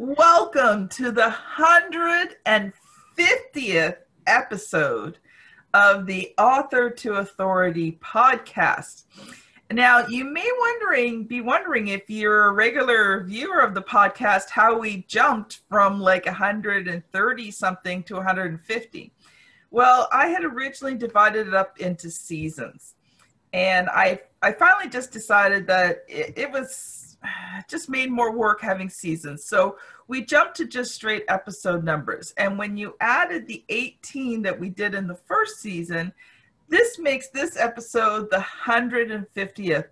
Welcome to the 150th episode of the Author to Authority podcast. Now, you may be wondering if you're a regular viewer of the podcast, how we jumped from like 130 something to 150. Well, I had originally divided it up into seasons. And I finally just decided that it was just made more work having seasons. So we jumped to just straight episode numbers. And when you added the 18 that we did in the first season, this makes this episode the 150th.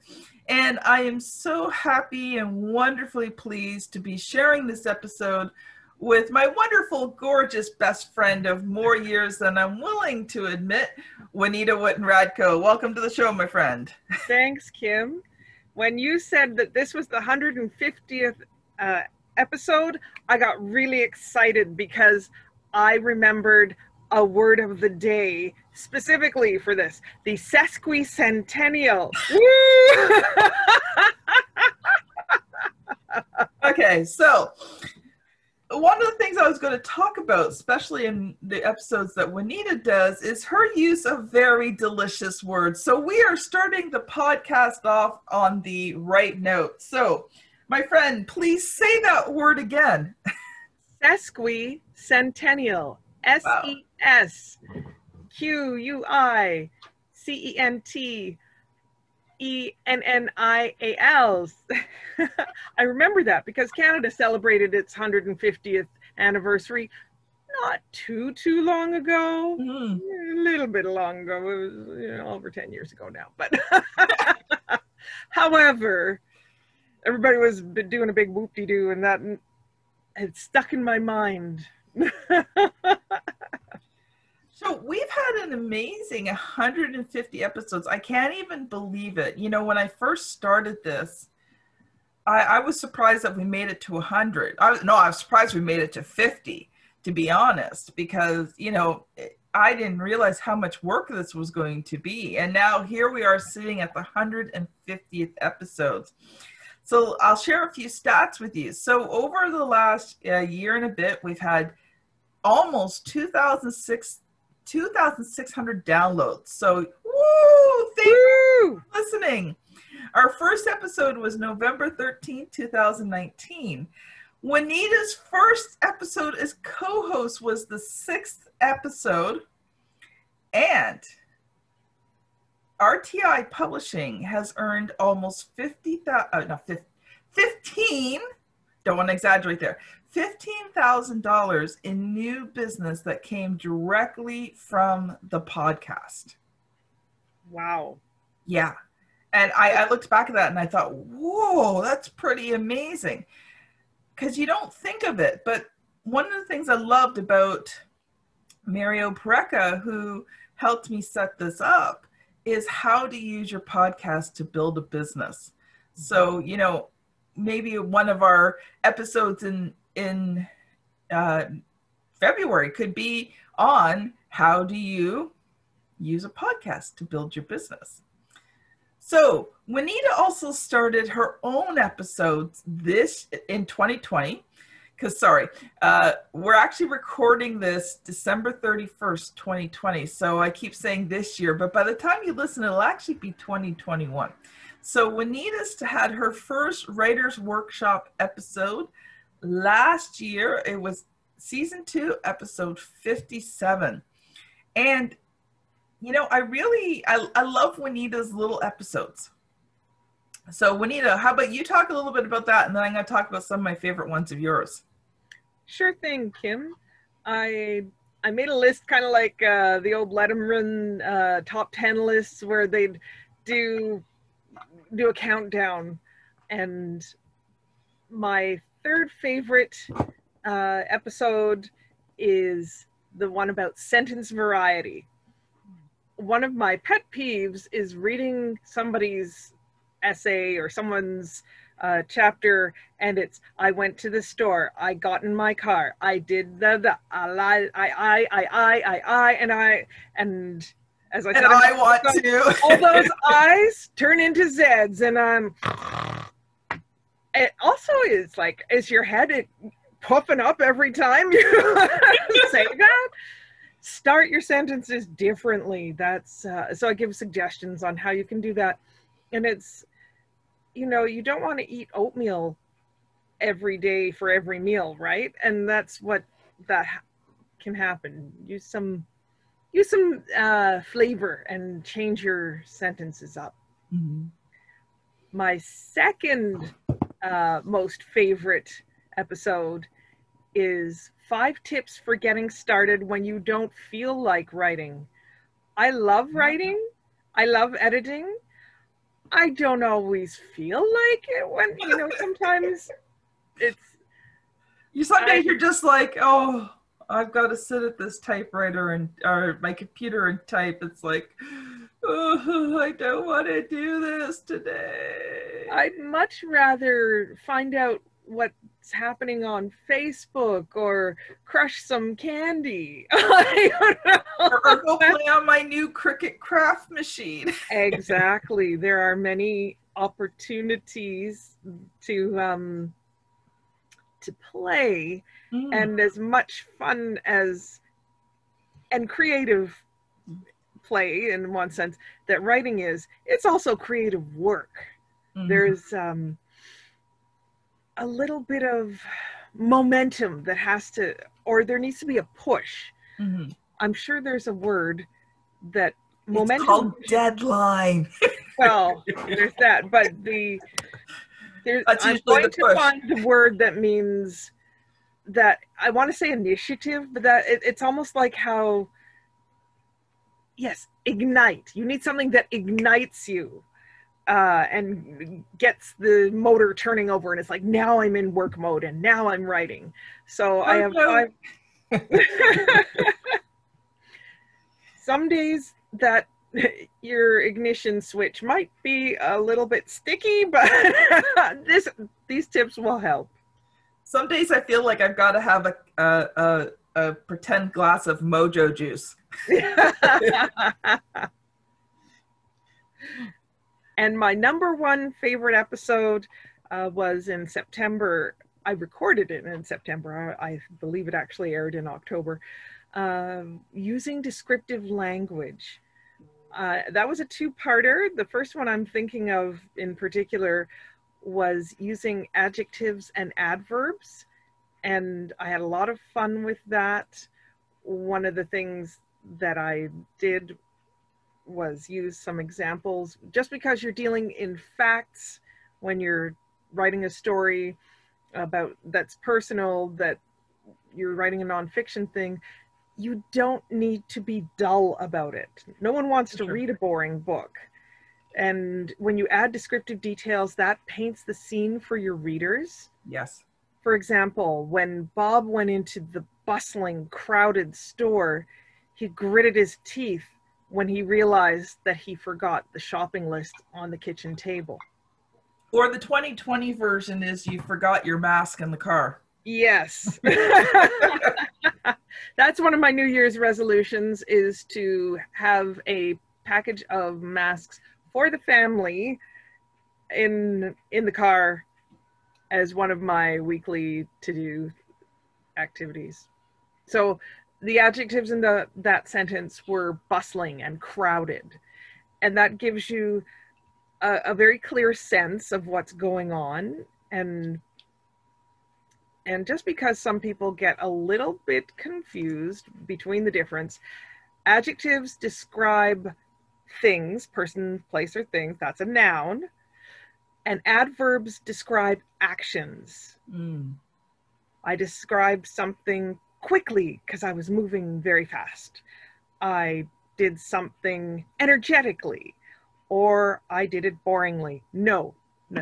And I am so happy and wonderfully pleased to be sharing this episode with my wonderful, gorgeous best friend of more years than I'm willing to admit, Juanita Wootton-Radko. Welcome to the show, my friend. Thanks, Kim. When you said that this was the 150th episode, I got really excited because I remembered a word of the day specifically for this, the sesquicentennial. Woo! Okay, so one of the things I was going to talk about, especially in the episodes that Juanita does, is her use of very delicious words. So we are starting the podcast off on the right note. So, my friend, please say that word again. Sesquicentennial. SESQUICENTENNIAL. I remember that because Canada celebrated its 150th anniversary not too long ago. A little bit long ago. It was over 10 years ago now. But however, everybody was doing a big whoop-de-doo, and that had stuck in my mind. So we've had an amazing 150 episodes. I can't even believe it. You know, when I first started this, I was surprised that we made it to 100. I was surprised we made it to 50, to be honest, because, I didn't realize how much work this was going to be. And now here we are sitting at the 150th episodes. So I'll share a few stats with you. So over the last year and a bit, we've had almost 2,600 downloads. So, woo! Thank you for listening. Our first episode was November 13th, 2019. Juanita's first episode as co-host was the 6th episode. And RTI Publishing has earned almost 15, don't want to exaggerate there, $15,000 in new business that came directly from the podcast. Wow. Yeah. And I looked back at that and I thought, whoa, that's pretty amazing. Because you don't think of it. But one of the things I loved about Mario Pareca, who helped me set this up, is how to use your podcast to build a business. So, maybe one of our episodes in February could be on how do you use a podcast to build your business. So Juanita also started her own episodes in 2020, because we're actually recording this December 31st, 2020. So I keep saying this year, but by the time you listen, it'll actually be 2021. So Juanita's had her first writer's workshop episode last year. It was season 2, episode 57. And, I love Juanita's little episodes. So Juanita, how about you talk a little bit about that, and then I'm going to talk about some of my favorite ones of yours. Sure thing, Kim. I made a list kind of like the old Letterman top 10 lists where they'd do a countdown, and my third favorite episode is the one about sentence variety. One of my pet peeves is reading somebody's essay or someone's chapter, and it's, I went to the store, I got in my car, I did and as I said, and I want to. all those I's turn into Z's, and it also is like, is your head puffing up every time you say that. Start your sentences differently. That's so I give suggestions on how you can do that. And it's, you know, you don't want to eat oatmeal every day for every meal, right? And that's what can happen. Use some flavor and change your sentences up. Mm-hmm. My second most favorite episode is 5 tips for getting started when you don't feel like writing. I love writing. I love editing. I don't always feel like it when, you know, sometimes some days you're just like, oh, I've got to sit at this typewriter or my computer and type. It's like, oh, I don't want to do this today. I'd much rather find out what's happening on Facebook or crush some candy. I don't know. Or go play on my new Cricut craft machine. Exactly. There are many opportunities to play, and as much fun as and creative play in one sense that writing is, it's also creative work. There's a little bit of momentum that has to, or there needs to be a push. I'm sure there's a word that momentum. It's called deadline. Well, there's that, but I'm going to find the word that means that. I want to say initiative, but that it's almost like how, yes, ignite. You need something that ignites you and gets the motor turning over, and it's like, now I'm in work mode and now I'm writing. So I have 5. Some days that your ignition switch might be a little bit sticky, but these tips will help. Some days I feel like I've got to have a pretend glass of mojo juice. And my number 1 favorite episode was in September. I recorded it in September. I believe it actually aired in October. Using descriptive language. That was a 2-parter. The first one I'm thinking of in particular was using adjectives and adverbs, and I had a lot of fun with that. One of the things that I did was use some examples, just because you're dealing in facts when you're writing a story about that's personal, that you're writing a nonfiction thing. You don't need to be dull about it. No one wants to read a boring book. And when you add descriptive details, that paints the scene for your readers. Yes. For example, when Bob went into the bustling, crowded store, he gritted his teeth when he realized that he forgot the shopping list on the kitchen table. Or the 2020 version is you forgot your mask in the car. Yes. That's one of my New Year's resolutions, is to have a package of masks for the family in the car as one of my weekly to-do activities. So the adjectives in that sentence were bustling and crowded. And that gives you a very clear sense of what's going on. And just because some people get a little bit confused between the difference, adjectives describe things, person, place, or things. That's a noun. And adverbs describe actions. I described something quickly because I was moving very fast. I did something energetically, or I did it boringly. No,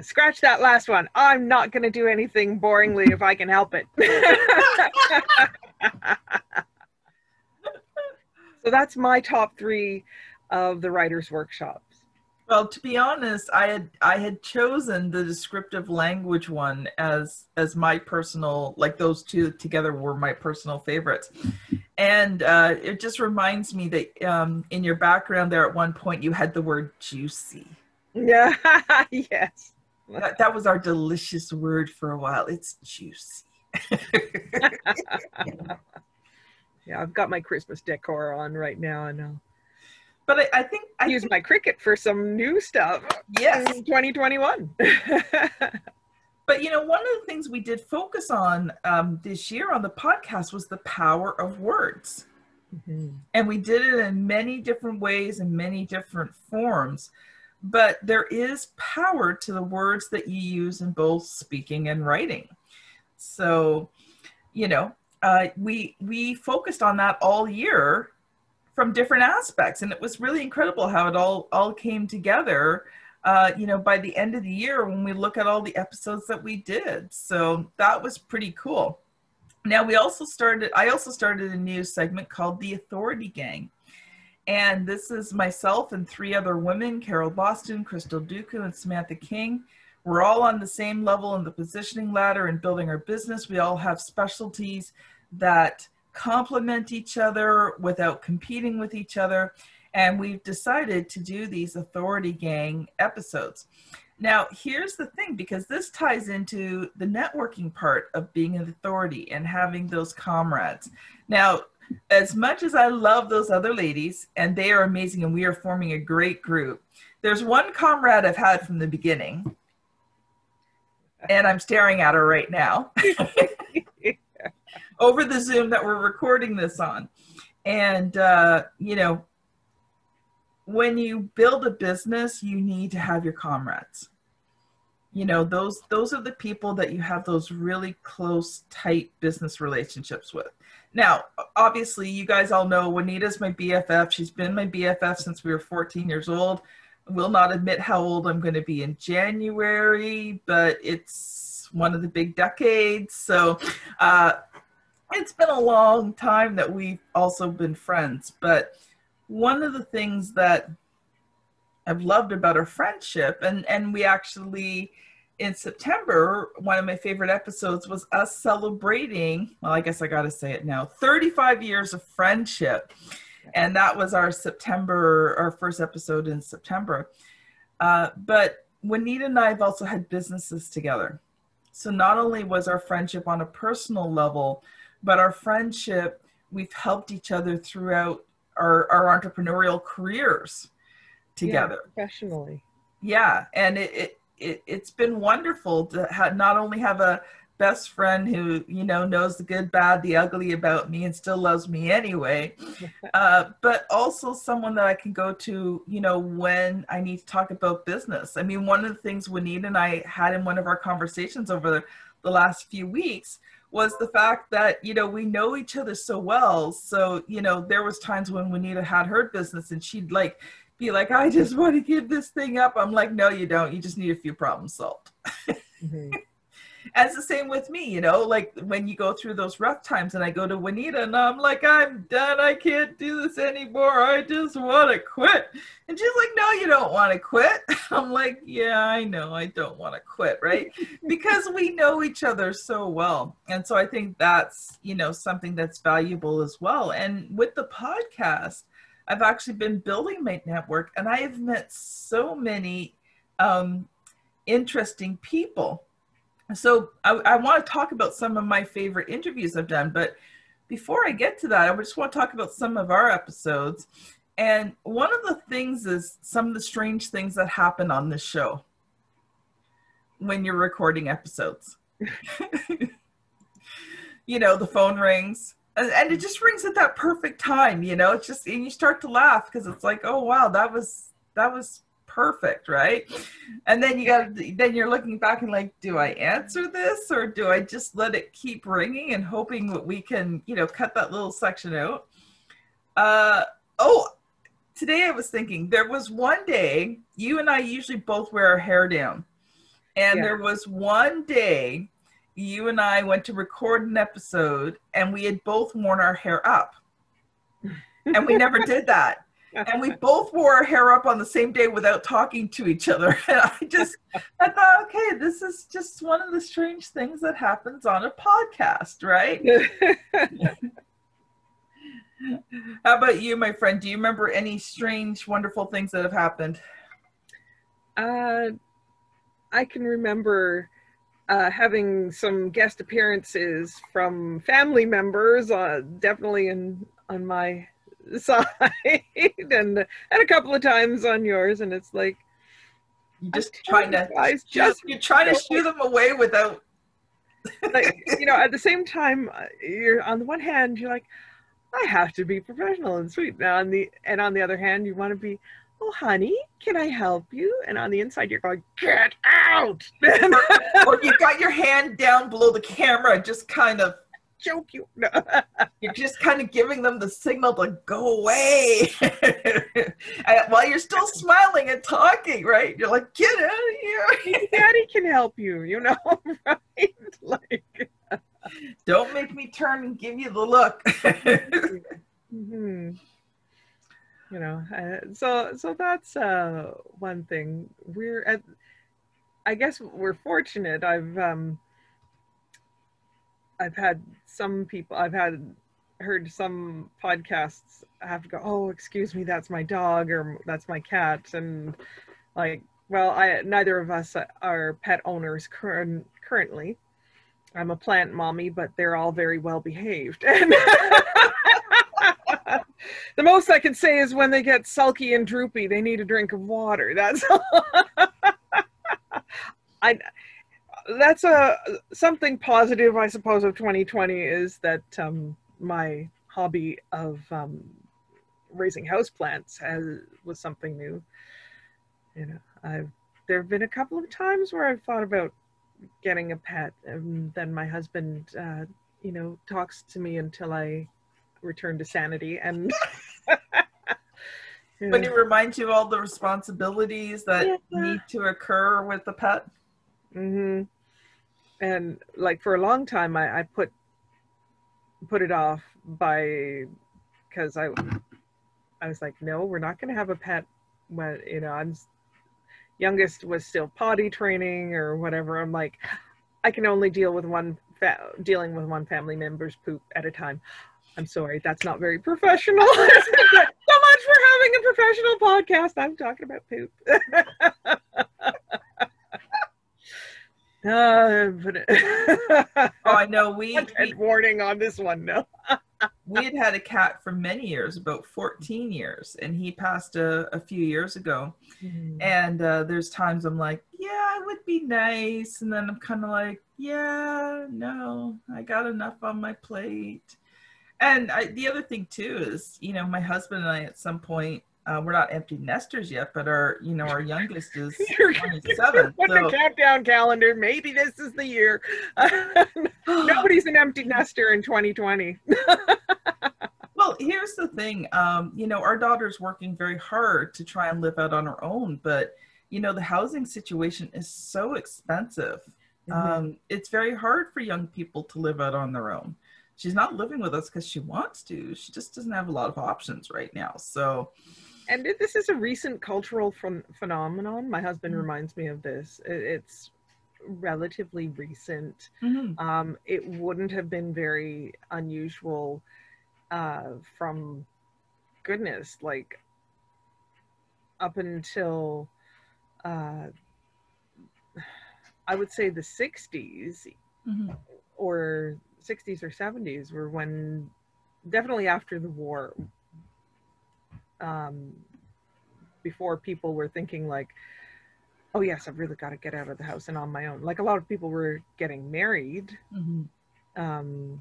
scratch that last one. I'm not going to do anything boringly if I can help it. So that's my top 3 of the writer's workshops. Well, to be honest, I had chosen the descriptive language one as my personal, like those 2 together were my personal favorites. And it just reminds me that in your background there at one point you had the word juicy. Yeah, yes. That was our delicious word for a while. It's juicy. Yeah, I've got my Christmas decor on right now, and But I think use my Cricut for some new stuff. Yes. In 2021. But one of the things we did focus on this year on the podcast was the power of words. Mm-hmm. And we did it in many different ways and many different forms. But there is power to the words that you use in both speaking and writing. So, we focused on that all year from different aspects. And it was really incredible how it all came together, by the end of the year when we look at all the episodes that we did. So that was pretty cool. Now I also started a new segment called The Authority Gang. And this is myself and 3 other women, Carol Boston, Crystal Duku, and Samantha King. We're all on the same level in the positioning ladder and building our business. We all have specialties that complement each other without competing with each other. And we've decided to do these Authority Gang episodes. Now, here's the thing, because this ties into the networking part of being an authority and having those comrades. Now, as much as I love those other ladies, and they are amazing, and we are forming a great group, there's one comrade I've had from the beginning, and I'm staring at her right now over the Zoom that we're recording this on. And, when you build a business, you need to have your comrades. Those are the people that you have those really close, tight business relationships with. Now, obviously, you guys all know Juanita's my BFF. She's been my BFF since we were 14 years old. I will not admit how old I'm going to be in January, but it's one of the big decades. So it's been a long time that we've also been friends. But one of the things that I've loved about our friendship, and we actually, in September, one of my favorite episodes was us celebrating, well, I guess I got to say it now, 35 years of friendship. And that was our first episode in September. But Juanita and I have also had businesses together. So not only was our friendship on a personal level, but our friendship, we've helped each other throughout our entrepreneurial careers together. Yeah, professionally. Yeah. And it's been wonderful to not only have a best friend who, knows the good, bad, the ugly about me and still loves me anyway, but also someone that I can go to, when I need to talk about business. I mean, one of the things Juanita and I had in one of our conversations over the last few weeks was the fact that, we know each other so well. So, there was times when Juanita had her business and she'd be like, I just want to give this thing up. I'm like, no, you don't. You just need a few problems solved. Mm-hmm. And it's the same with me, when you go through those rough times and I go to Juanita and I'm like, I'm done. I can't do this anymore. I just want to quit. And she's like, no, you don't want to quit. I'm like, yeah, I know. I don't want to quit. Right. Because we know each other so well. And so I think that's, something that's valuable as well. And with the podcast, I've actually been building my network and I have met so many interesting people. So I want to talk about some of my favorite interviews I've done, but before I get to that, I just want to talk about some of our episodes. And one of the things is some of the strange things that happen on this show when you're recording episodes. The phone rings and it just rings at that perfect time, it's just, and you start to laugh because it's like, oh, wow, that was perfect, right? And then you're looking back and like, do I answer this or do I just let it keep ringing and hoping that we can, cut that little section out? Today I was thinking there was one day you and I usually both wear our hair down. And There was one day you and I went to record an episode and we had both worn our hair up. And we never did that. And we both wore our hair up on the same day without talking to each other. And I thought, okay, this is just one of the strange things that happens on a podcast, right? How about you, my friend? Do you remember any strange, wonderful things that have happened? I can remember having some guest appearances from family members, definitely on my side, and a couple of times on yours, and it's like you're just trying to shoo them away without. Like, you know, at the same time, you're on the one hand, you're like, I have to be professional and sweet. Now on the other hand, you want to be, oh honey, can I help you? And on the inside, you're going, get out. or you got your hand down below the camera, just kind of choke you. No. You're just kind of giving them the signal to go away while you're still smiling and talking, right? You're like, get out of here. Daddy can help you, you know, right? Like, don't make me turn and give you the look. Mm-hmm. You know, so that's one thing. I guess we're fortunate. I've had heard some podcasts have to go, oh, excuse me, that's my dog or that's my cat. And like, well, neither of us are pet owners currently. I'm a plant mommy, but they're all very well behaved. And the most I can say is when they get sulky and droopy, they need a drink of water. That's all. That's something positive, I suppose, of 2020 is that my hobby of raising houseplants was something new. You know, there have been a couple of times where I've thought about getting a pet, and then my husband, you know, talks to me until I return to sanity, and when he reminds you of all the responsibilities that need to occur with the pet. Mm-hmm. And like for a long time, I put it off because I was like, no, we're not going to have a pet when, you know, youngest was still potty training or whatever. I'm like, I can only dealing with one family member's poop at a time. I'm sorry, that's not very professional. So much for having a professional podcast. I'm talking about poop. Oh, I know. We warning on this one. No. We had a cat for many years, about 14 years, and he passed a few years ago. Mm-hmm. And there's times I'm like, yeah, it would be nice, and then I'm kind of like, yeah, no, I got enough on my plate. And the other thing too is, you know, my husband and I at some point, we're not empty nesters yet, but our youngest is 27. Put the countdown calendar. Maybe this is the year. Nobody's an empty nester in 2020. Well, here's the thing. You know, our daughter's working very hard to try and live out on her own, but you know, the housing situation is so expensive. Mm-hmm. It's very hard for young people to live out on their own. She's not living with us because she wants to. She just doesn't have a lot of options right now. So. And this is a recent cultural phenomenon. My husband reminds me of this. It's relatively recent. Mm-hmm. It wouldn't have been very unusual from, goodness, like up until I would say the 60s, mm-hmm. or 60s or 70s were when, definitely after the war, before people were thinking like, oh yes, I've really got to get out of the house and on my own. Like a lot of people were getting married. Mm-hmm.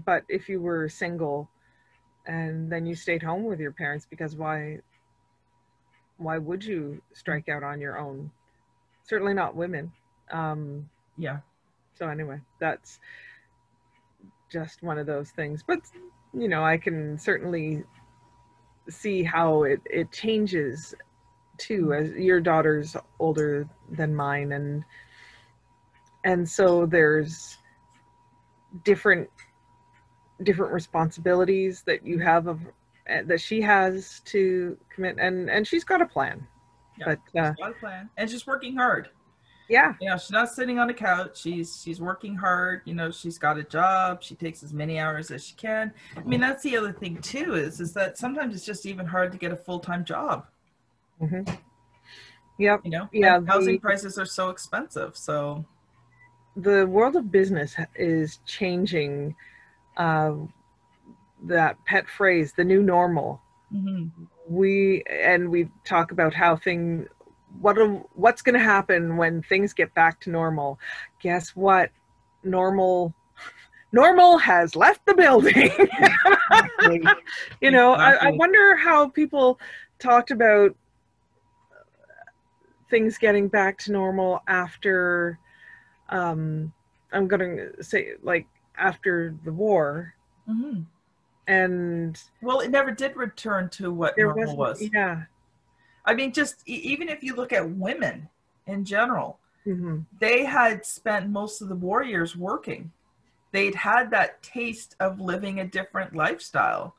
But if you were single and then you stayed home with your parents, because why would you strike out on your own? Certainly not women. Yeah. So anyway, that's just one of those things. But, you know, I can certainly see how it changes too, as your daughter's older than mine, and so there's different responsibilities that you have that she has to commit, and she's got a plan. Yeah, but she's got a plan, and she's working hard. Yeah. You know, she's not sitting on the couch. She's working hard. You know, she's got a job. She takes as many hours as she can. I mean, that's the other thing too, is that sometimes it's just even hard to get a full-time job. Mm-hmm. Yep. You know, yeah, housing prices are so expensive. So the world of business is changing. That pet phrase, the new normal. Mm-hmm. We talk about how what's going to happen when things get back to normal. Guess what? Normal has left the building. You know, I wonder how people talked about things getting back to normal after, I'm going to say, like, after the war. Mm-hmm. And well, it never did return to what normal was. Yeah. I mean, just even if you look at women in general, mm-hmm. they had spent most of the war years working. They'd had that taste of living a different lifestyle.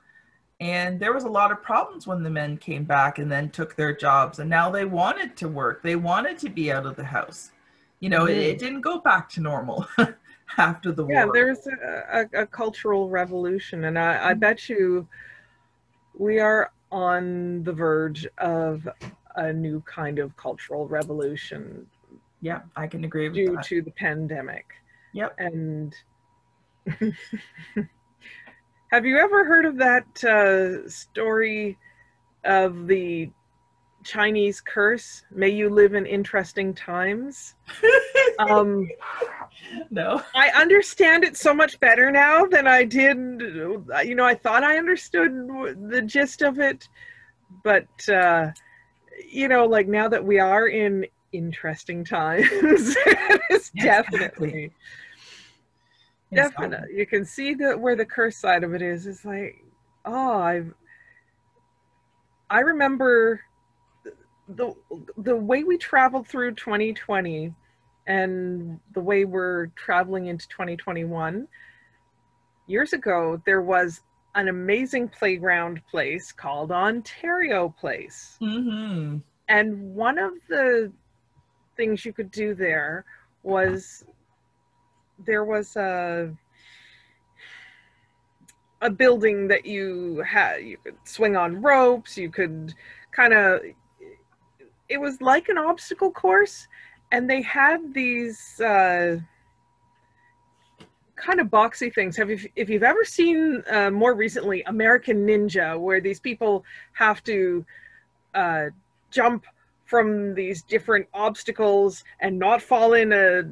And there was a lot of problems when the men came back and then took their jobs. And now they wanted to work. They wanted to be out of the house. You know, mm-hmm. it didn't go back to normal after the war. Yeah, there's a cultural revolution. And I bet you we are on the verge of a new kind of cultural revolution. Yeah, I can agree with due that. to the pandemic. Yep. And have you ever heard of that story of the Chinese curse? May you live in interesting times. No. I understand it so much better now than I did. You know, I thought I understood the gist of it, but you know, like, now that we are in interesting times, it's definitely. Definitely, you can see where the curse side of it is. It's like, oh, I remember the way we traveled through 2020 and the way we're traveling into 2021. Years ago, there was an amazing playground place called Ontario Place. Mm-hmm. And one of the things you could do there was a building that you could swing on ropes, you could it was like an obstacle course, and they had these kind of boxy things. If you've ever seen more recently American Ninja, where these people have to jump from these different obstacles and not fall in a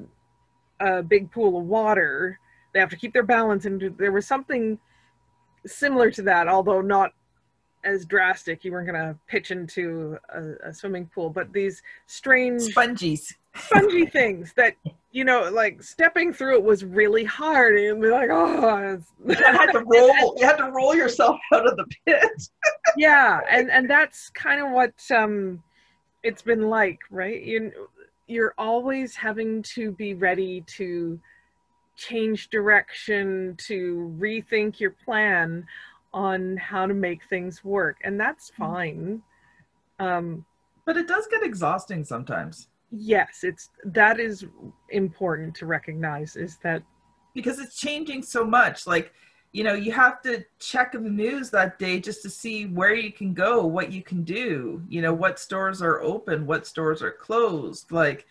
big pool of water, they have to keep their balance, and there was something similar to that, although not as drastic. You weren't going to pitch into a swimming pool, but these strange spongy things that, you know, like, stepping through it was really hard, and be like, oh, you had to roll yourself out of the pit. Yeah, and that's kind of what it's been like, right? You're always having to be ready to change direction, to rethink your plan on how to make things work, and that's fine. But it does get exhausting sometimes. Yes, that is important to recognize, is that because it's changing so much. Like, you know, you have to check the news that day just to see where you can go, what you can do, you know, what stores are open, what stores are closed. Like,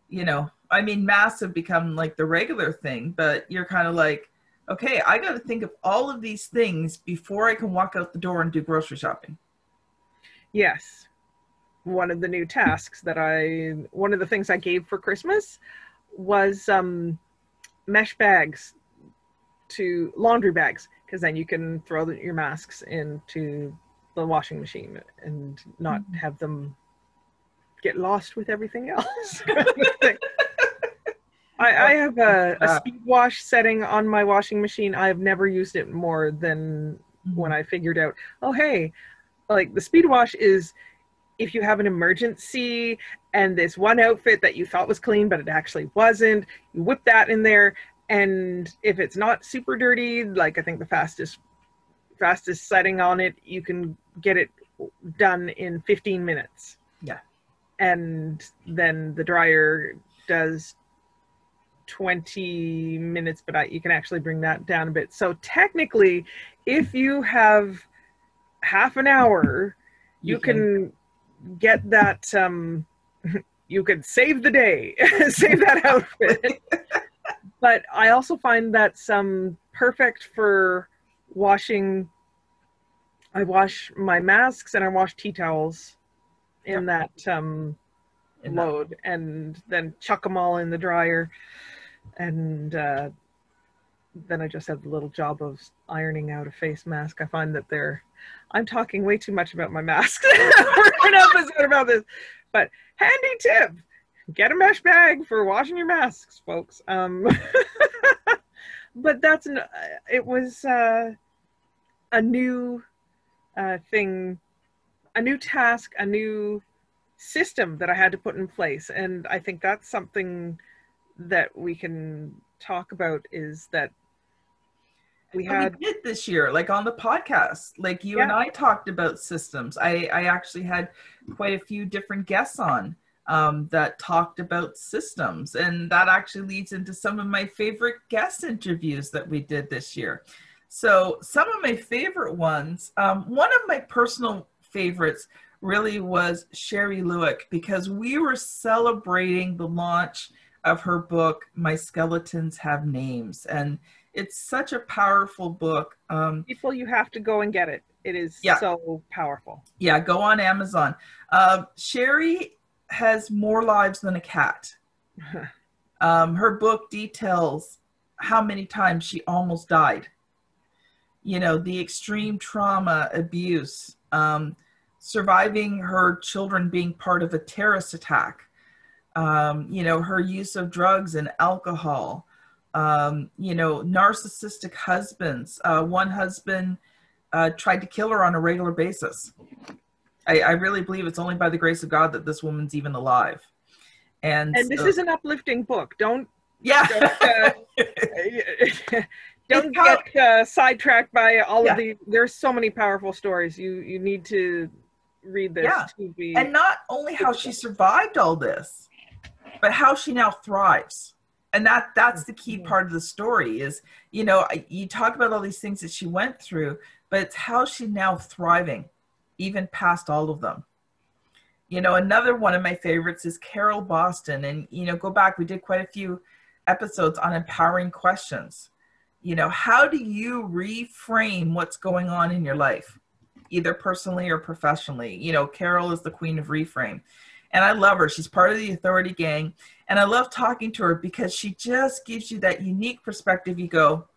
you know, I mean, masks have become like the regular thing, but you're kind of like, okay, I got to think of all of these things before I can walk out the door and do grocery shopping. Yes. One of the new tasks one of the things I gave for Christmas was mesh bags, laundry bags, because then you can throw your masks into the washing machine and not have them get lost with everything else. I have a speed wash setting on my washing machine. I've never used it more than when I figured out, oh, hey, like, the speed wash is if you have an emergency and this one outfit that you thought was clean, but it actually wasn't, you whip that in there. And if it's not super dirty, like, I think the fastest setting on it, you can get it done in 15 minutes. Yeah. And then the dryer does 20 minutes, but you can actually bring that down a bit. So technically, if you have half an hour, you can get that, you could save the day, save that outfit. But I also find that some perfect for washing. I wash my masks and I wash tea towels in that load, and then chuck them all in the dryer, and then I just have the little job of ironing out a face mask. I find that I'm talking way too much about my masks for an episode about this, but handy tip: get a mesh bag for washing your masks, folks. But it was a new thing, a new task, a new system that I had to put in place. And I think that's something that we can talk about, is that we did this year, like on the podcast, like you and I talked about systems. I actually had quite a few different guests on that talked about systems, and that actually leads into some of my favorite guest interviews that we did this year. So some of my favorite ones, one of my personal favorites really was Sherry Lewick, because we were celebrating the launch of her book, My Skeletons Have Names. And it's such a powerful book. People, you have to go and get it. It is so powerful. Yeah, go on Amazon. Sherry has more lives than a cat. Her book details how many times she almost died. You know, the extreme trauma, abuse, surviving her children being part of a terrorist attack, you know, her use of drugs and alcohol, you know, narcissistic husbands. One husband tried to kill her on a regular basis. I really believe it's only by the grace of God that this woman's even alive. And this is an uplifting book. Don't get sidetracked by all of the. There's so many powerful stories. You need to read this to be. And not only how she survived all this, but how she now thrives. And that's the key part of the story is, you know, you talk about all these things that she went through, but it's how she's now thriving, even past all of them. You know, another one of my favorites is Carol Boston. And, you know, go back, we did quite a few episodes on empowering questions. You know, how do you reframe what's going on in your life, either personally or professionally? You know, Carol is the queen of reframe. And I love her. She's part of the Authority Gang. And I love talking to her because she just gives you that unique perspective. You go,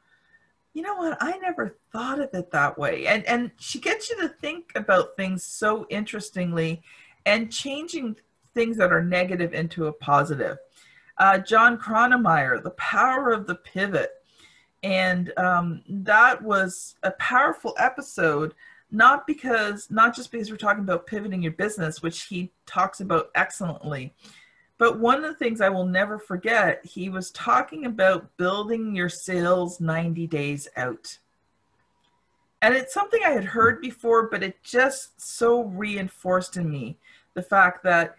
you know what? I never thought of it that way. And she gets you to think about things so interestingly and changing things that are negative into a positive. John Cronemeyer, The Power of the Pivot. And that was a powerful episode, not just because we're talking about pivoting your business, which he talks about excellently, but one of the things I will never forget, he was talking about building your sales 90 days out. And it's something I had heard before, but it just so reinforced in me the fact that,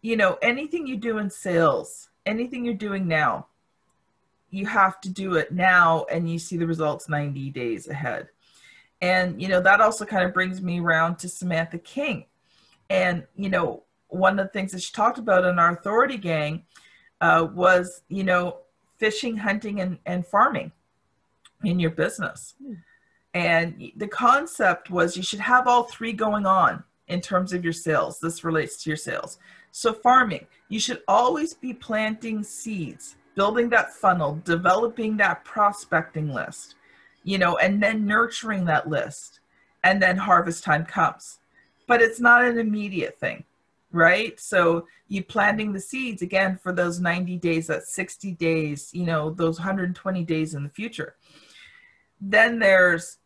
you know, anything you do in sales, anything you're doing now, you have to do it now and you see the results 90 days ahead. And, you know, that also kind of brings me around to Samantha King. And, you know, one of the things that she talked about in our Authority Gang was, you know, fishing, hunting, and farming in your business. And the concept was you should have all three going on in terms of your sales. This relates to your sales. So farming, you should always be planting seeds, building that funnel, developing that prospecting list, you know, and then nurturing that list. And then harvest time comes. But it's not an immediate thing, right? So you planting the seeds, again, for those 90 days, that's 60 days, you know, those 120 days in the future. Then there's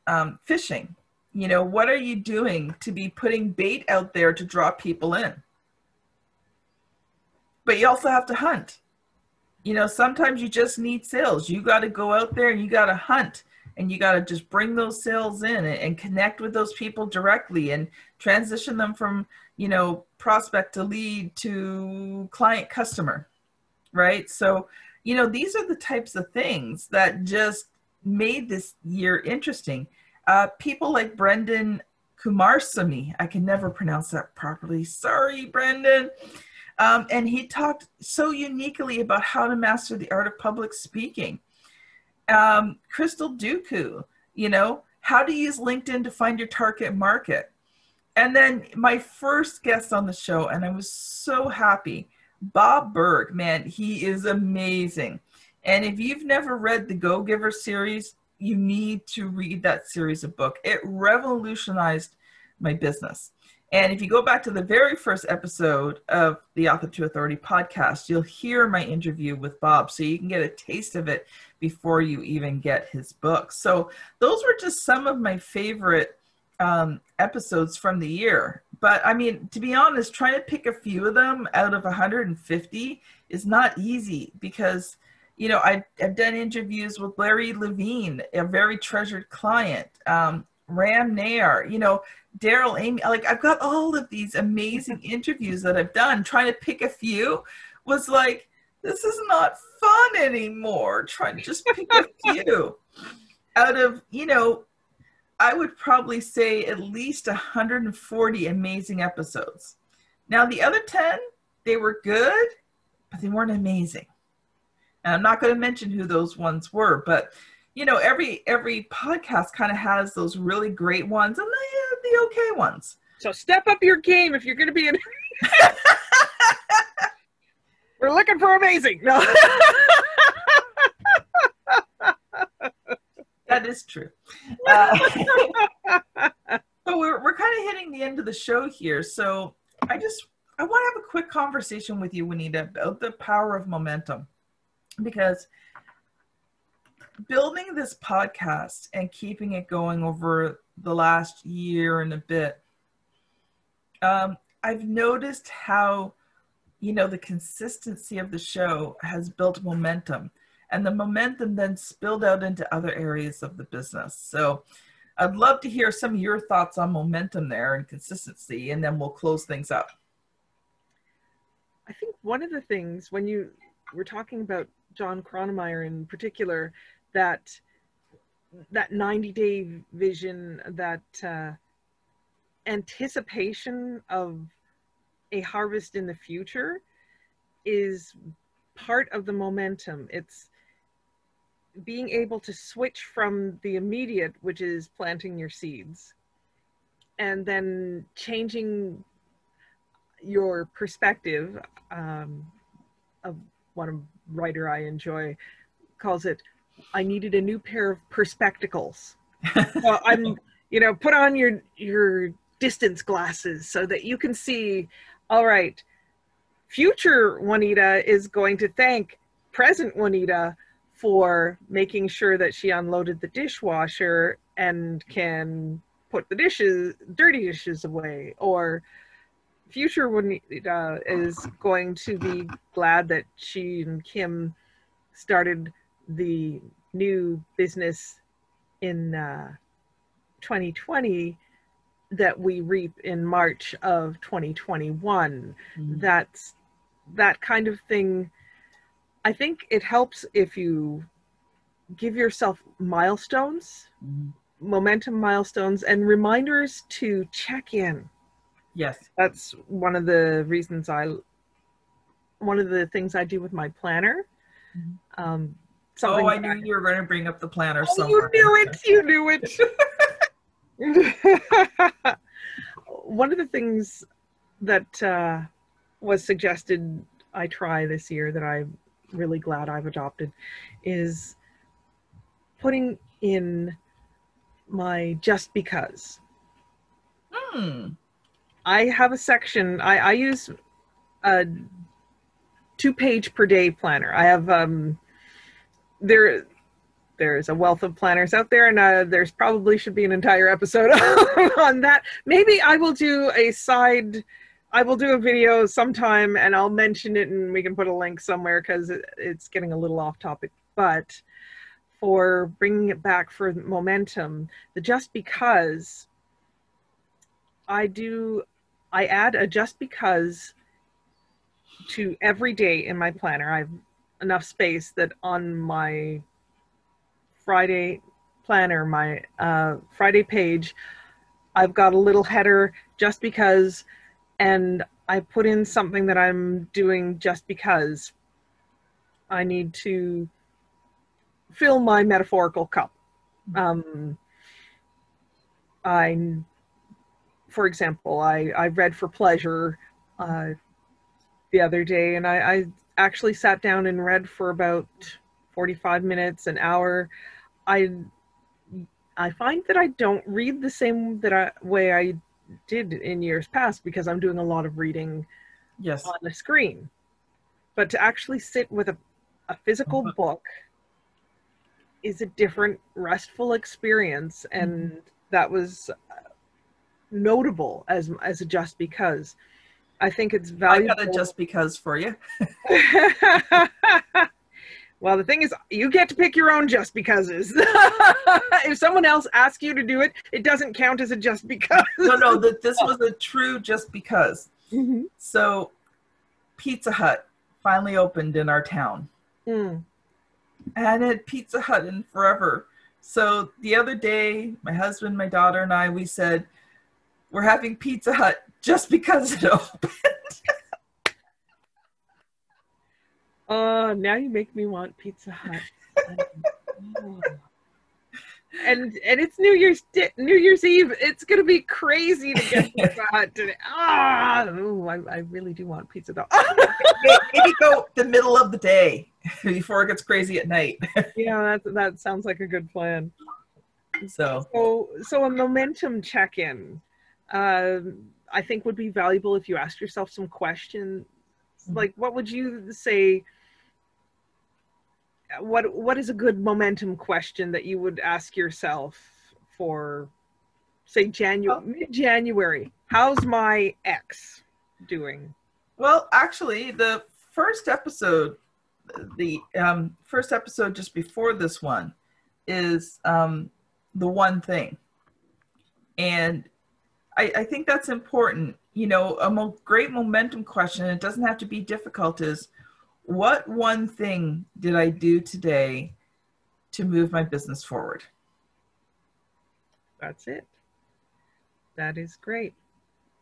fishing. You know, what are you doing to be putting bait out there to draw people in? But you also have to hunt. You know, sometimes you just need sales. You got to go out there and you got to hunt and you got to just bring those sales in and connect with those people directly and transition them from, you know, prospect to lead to client customer, right? So, you know, these are the types of things that just made this year interesting. People like Brendan Kumarsamy, I can never pronounce that properly. Sorry, Brendan. And he talked so uniquely about how to master the art of public speaking. Crystal Dooku, how to use LinkedIn to find your target market. And then my first guest on the show, and I was so happy, Bob Berg, man, he is amazing. And if you've never read the Go Giver series, you need to read that series of book. It revolutionized my business. And if you go back to the very first episode of the Author to Authority podcast, you'll hear my interview with Bob, so you can get a taste of it before you even get his book. So those were just some of my favorite episodes from the year. But I mean, to be honest, trying to pick a few of them out of 150 is not easy because, I've done interviews with Larry Levine, a very treasured client, Ram Nair, Daryl Amy, like I've got all of these amazing interviews that I've done. Trying to pick a few was like, this is not fun anymore. Trying to just pick a few out of, I would probably say at least 140 amazing episodes. Now the other 10, they were good, but they weren't amazing. And I'm not going to mention who those ones were, but every podcast kind of has those really great ones and the okay ones. So step up your game if you're going to be in. We're looking for amazing. No. That is true. But we're kind of hitting the end of the show here. So I want to have a quick conversation with you, Juanita, about the power of momentum. Because building this podcast and keeping it going over the last year and a bit, I've noticed how, the consistency of the show has built momentum, and the momentum then spilled out into other areas of the business. So I'd love to hear some of your thoughts on momentum there and consistency, and then we'll close things up. I think one of the things when you were talking about John Cronemeyer in particular, that 90-day vision, that anticipation of a harvest in the future is part of the momentum. It's being able to switch from the immediate, which is planting your seeds, and then changing your perspective. Of one writer I enjoy calls it, I needed a new pair of perspectacles. Well, put on your distance glasses so that you can see, all right, future Juanita is going to thank present Juanita for making sure that she unloaded the dishwasher and can put the dirty dishes away. Or future Juanita is going to be glad that she and Kim started the new business in 2020 that we reap in March of 2021. Mm-hmm. That's that kind of thing. I think it helps if you give yourself milestones, mm-hmm. momentum milestones, and reminders to check in. Yes. That's one of the things I do with my planner. Mm-hmm. I knew you were going to bring up the planner somewhere. You knew it. One of the things that was suggested I try this year that I'm really glad I've adopted is putting in my just because. I have a section, I use a 2-page per day planner. I have, there's a wealth of planners out there, and there's probably should be an entire episode on that. Maybe I will do a video sometime and I'll mention it and we can put a link somewhere because it's getting a little off topic. But for bringing it back for momentum, the just because, I add a just because to every day in my planner. I have enough space that on my Friday planner, my Friday page, I've got a little header, just because, and I put in something that I'm doing just because. I need to fill my metaphorical cup. For example, I read for pleasure the other day, and I actually sat down and read for about 45 minutes, an hour. I find that I don't read the same way I did in years past because I'm doing a lot of reading on the screen. But to actually sit with a physical book is a different, restful experience, and that was notable as a just because. I think it's valuable. I got a just because for you. Well, the thing is, you get to pick your own just becauses. If someone else asks you to do it, it doesn't count as a just because. No, this was a true just because. Mm-hmm. So, Pizza Hut finally opened in our town. I hadn't had Pizza Hut in forever. So the other day, my husband, my daughter, and I, we said, we're having Pizza Hut just because it opened. Now you make me want Pizza Hut. And it's New Year's Eve. It's gonna be crazy to get Pizza Hut today. I really do want pizza though. Maybe go the middle of the day before it gets crazy at night. Yeah, that sounds like a good plan. So a momentum check-in, I think would be valuable if you asked yourself some questions. Like, what would you say? What is a good momentum question that you would ask yourself for, say, mid-January? How's my ex doing? Well, actually, the first episode just before this one is the one thing. And I think that's important. You know, a great momentum question, it doesn't have to be difficult, is what one thing did I do today to move my business forward? That's it. That is great.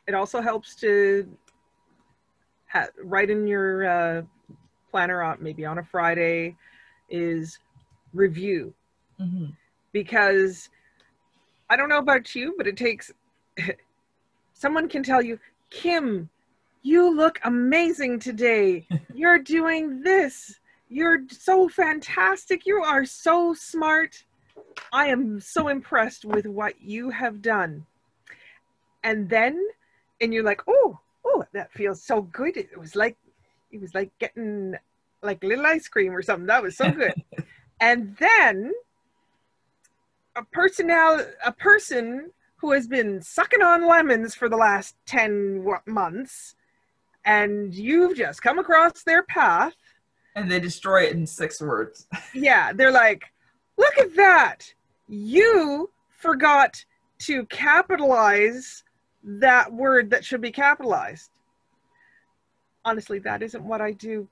It also helps to write in your planner, maybe on a Friday, is review. Mm-hmm. Because I don't know about you, but it takes, someone can tell you, Kim, you look amazing today. You're doing this. You're so fantastic. You are so smart. I am so impressed with what you have done. And you're like, oh, that feels so good. It was like getting like a little ice cream or something. That was so good. And then a person who has been sucking on lemons for the last 10 months, and you've just come across their path. And they destroy it in 6 words. Yeah, they're like, look at that. You forgot to capitalize that word that should be capitalized. Honestly, that isn't what I do.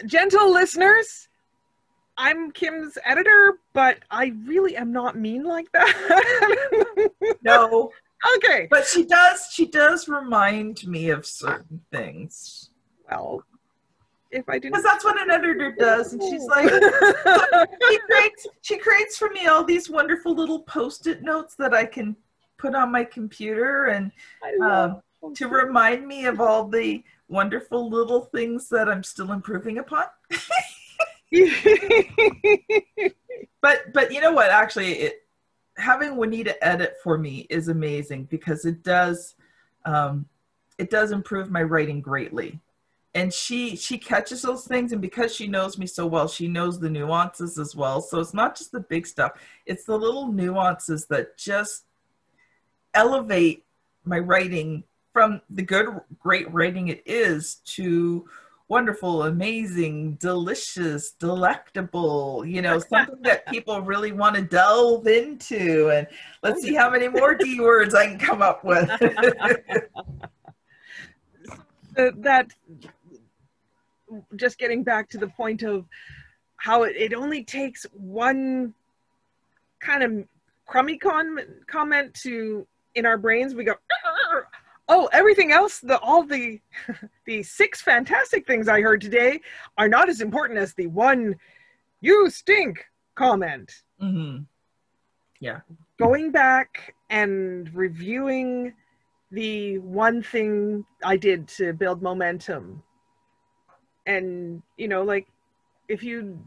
Gentle listeners, I'm Kim's editor, but I really am not mean like that. No. Okay. But she does remind me of certain things. Well, if I didn't, because that's what an editor does, and she's like, she creates for me all these wonderful little Post-it notes that I can put on my computer, and to remind me of all the wonderful little things that I'm still improving upon. But you know what? Actually, having Juanita edit for me is amazing, because it does improve my writing greatly. And she catches those things, and because she knows me so well, she knows the nuances as well. So it's not just the big stuff, it's the little nuances that just elevate my writing from the great writing it is to wonderful, amazing, delicious, delectable, something that people really want to delve into. And let's see how many more D words I can come up with. That, just getting back to the point of how it only takes one kind of crummy comment to, in our brains, we go, oh, everything else, all the 6 fantastic things I heard today are not as important as the one, you stink comment. Mm-hmm. Yeah. Going back and reviewing the one thing I did to build momentum. And, like if you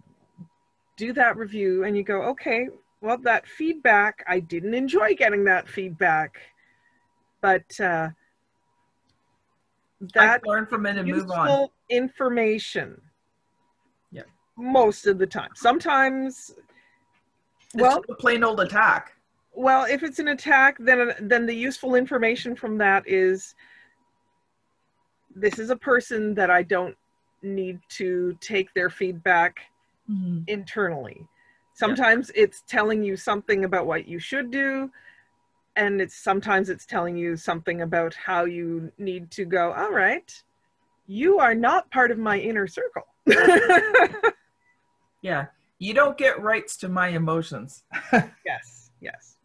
do that review and you go, okay, well, that feedback, I didn't enjoy getting that feedback, but that I learn from it and move on. Useful information. Yeah. Most of the time. Sometimes, it's just a plain old attack. Well, if it's an attack, then the useful information from that is, this is a person that I don't need to take their feedback internally. Sometimes it's telling you something about what you should do, and sometimes it's telling you something about how you need to go, all right, you are not part of my inner circle. Yeah, you don't get rights to my emotions. Yes.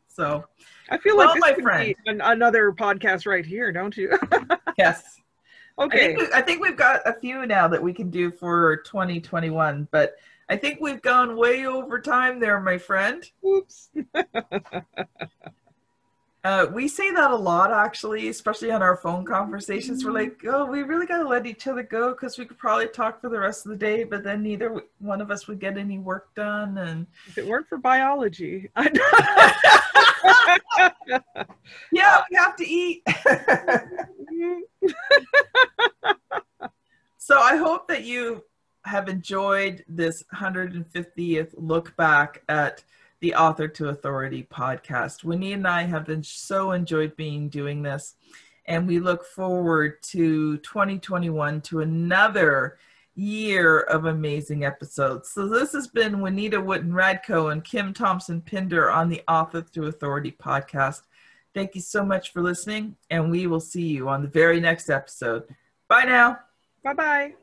So I feel like this could be another podcast right here, don't you? Yes. Okay. I think we've got a few now that we can do for 2021, but I think we've gone way over time there, my friend. Oops. We say that a lot, actually, especially on our phone conversations. We're like, oh, we really got to let each other go because we could probably talk for the rest of the day, but then neither one of us would get any work done. And if it weren't for biology, yeah, we have to eat. So I hope that you have enjoyed this 150th look back at the Author to Authority podcast. Juanita and I have been so enjoyed doing this, and we look forward to 2021, to another year of amazing episodes. So this has been Juanita Wootton-Radko and Kim Thompson-Pinder on the Author to Authority podcast. Thank you so much for listening, and we will see you on the very next episode. Bye now. Bye-bye.